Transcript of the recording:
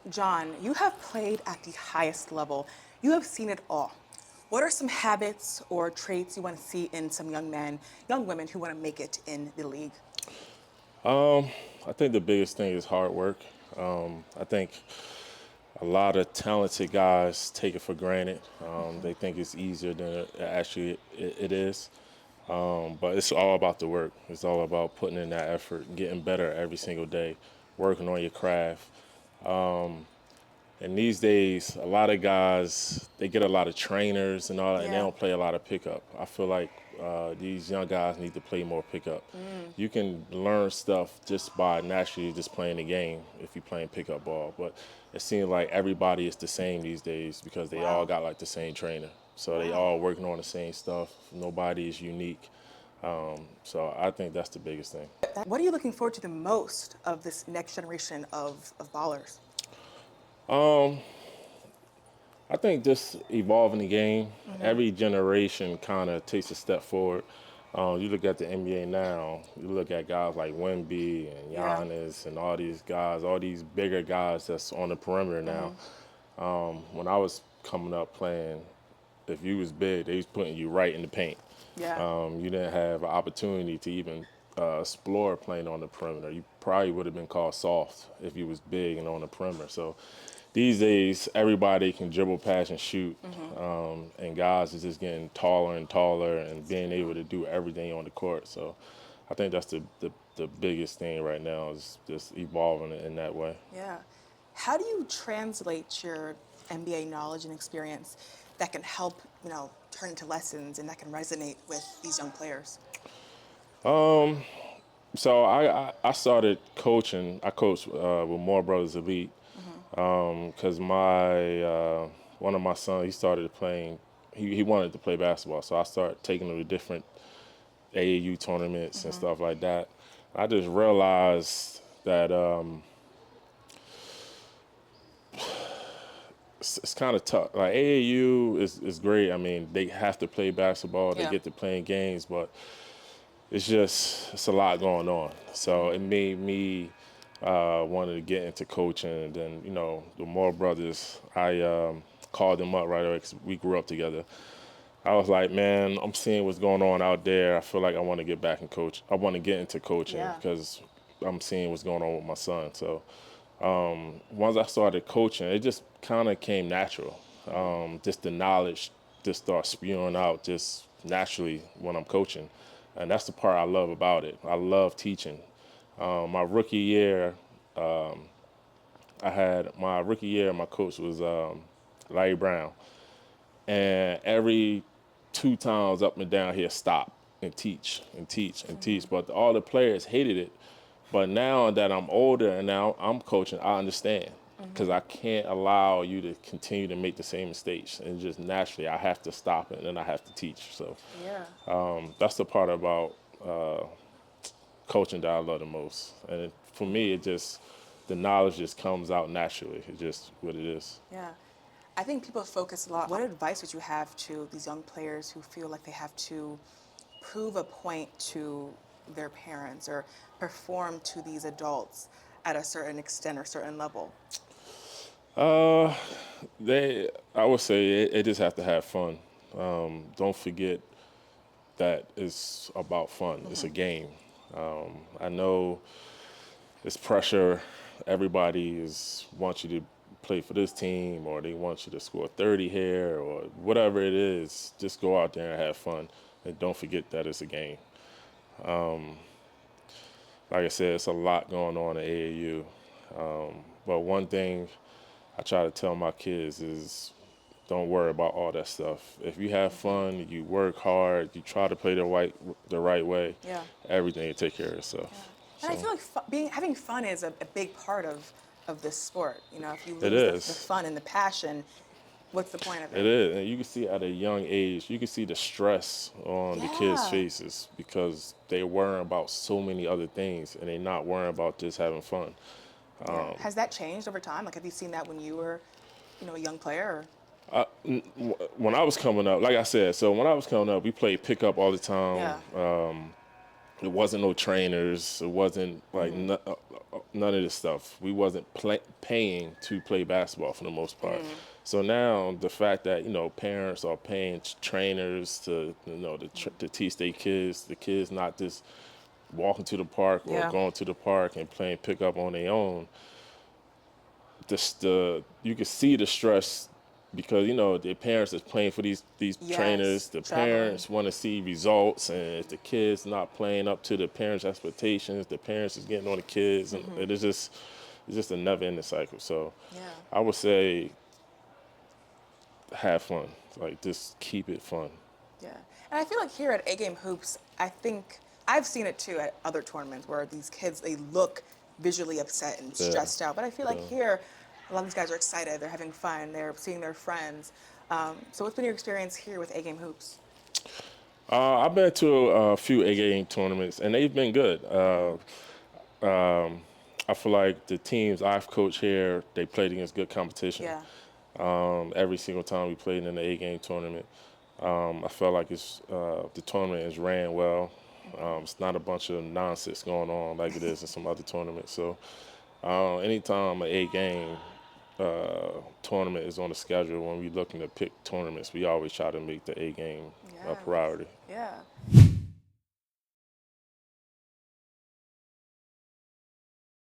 John, you have played at the highest level. You have seen it all. What are some habits or traits you want to see in some young men, young women who want to make it in the league? I think the biggest thing is hard work. I think a lot of talented guys take it for granted. They think it's easier than it is. But it's all about the work. It's all about putting in that effort, getting better every single day, working on your craft. And these days, a lot of guys, they get a lot of trainers and all that, and they Yeah. don't play a lot of pickup. I feel like these young guys need to play more pickup. You can learn stuff just by naturally just playing the game if you're playing pickup ball. But it seems like everybody is the same these days because they all Wow. got like the same trainer. So they Wow. all working on the same stuff. Nobody is unique. So I think that's the biggest thing. What are you looking forward to the most of this next generation of ballers? I think just evolving the game. Mm-hmm. Every generation kind of takes a step forward. You look at the NBA now. You look at guys like Wemby and Yeah. Giannis and all these guys, all these bigger guys that's on the perimeter now. Mm-hmm. When I was coming up playing, if you was big, they was putting you right in the paint. Yeah. You didn't have an opportunity to even explore playing on the perimeter. You probably would have been called soft if you was big and on the perimeter. So these days, everybody can dribble, pass, and shoot, Mm-hmm. and guys is just getting taller and taller and being able to do everything on the court. So I think that's the biggest thing right now is just evolving in that way. Yeah. How do you translate your MBA knowledge and experience that can help, turn into lessons and that can resonate with these young players? So I started coaching. I coached with More Brothers Elite Mm-hmm. because my one of my sons, he started playing. He wanted to play basketball, so I started taking him to different AAU tournaments and Mm-hmm. stuff like that. I just realized that it's kind of tough. Like AAU is great. I mean, they have to play basketball. They Yeah. get to playing games, but it's a lot going on. So it made me wanted to get into coaching. And then the Moore brothers, I called them up right away because we grew up together. I was like, man, I'm seeing what's going on out there. I feel like I want to get back in coach. I want to get into coaching Yeah. because I'm seeing what's going on with my son. So once I started coaching, it just kind of came natural. Just the knowledge just starts spewing out just naturally when I'm coaching. And that's the part I love about it. I love teaching. My rookie year, my coach was Larry Brown. And every 2 times up and down here, stop and teach and teach and teach. But all the players hated it. But now that I'm older and now I'm coaching, I understand because Mm-hmm. I can't allow you to continue to make the same mistakes. And just naturally, I have to stop it and then I have to teach. So Yeah. that's the part about coaching that I love the most. And for me, the knowledge just comes out naturally. It's just what it is. Yeah. I think people focus a lot. What advice would you have to these young players who feel like they have to prove a point to their parents or perform to these adults at a certain extent or certain level? Uh, I would say they just have to have fun. Don't forget that it's about fun. It's Mm-hmm. a game. I know it's pressure. Everybody wants you to play for this team, or they want you to score 30 here, or whatever it is. Just go out there and have fun, and don't forget that it's a game. Like I said, it's a lot going on at AAU. But one thing I try to tell my kids is don't worry about all that stuff. If you have Mm-hmm. fun, you work hard, you try to play the right way, Yeah. everything will take care of Yeah. itself. And I So feel like having fun is a big part of this sport. If you it lose the is. fun and the passion, what's the point of It it? is. And you can see at a young age, you can see the stress on the kids' Yeah. faces because they're worrying about so many other things and they're not worrying about just having fun. Yeah. Has that changed over time? Like, have you seen that when you were, a young player? When I was coming up, like I said, so when I was coming up, we played pickup all the time. Yeah. There wasn't no trainers. It wasn't like none of this stuff. We wasn't paying to play basketball for the most part. So now the fact that parents are paying trainers to to teach their kids, the kids not just walking to the park or Yeah. going to the park and playing pickup on their own. You can see the stress because the parents is playing for these Yes, trainers. The traveling. parents want to see results, and if the kids not playing up to the parents' expectations, the parents is getting on the kids, and it's just a never-ending cycle. So Yeah. I would say have fun, like just keep it fun. Yeah. And I feel like here at A-Game Hoops, I think I've seen it too at other tournaments where these kids, they look visually upset and Yeah. stressed out. But I feel like here, a lot of these guys are excited. They're having fun. They're seeing their friends. So what's been your experience here with A-Game Hoops? I've been to a few A-game tournaments, and they've been good. I feel like the teams I've coached here, they played against good competition. Yeah. Every single time we played in the A-game tournament, I felt like the tournament is ran well. It's not a bunch of nonsense going on like it is in some other tournaments. So anytime an A-game tournament is on the schedule, when we're looking to pick tournaments, we always try to make the A-game a Yes. priority. Yeah.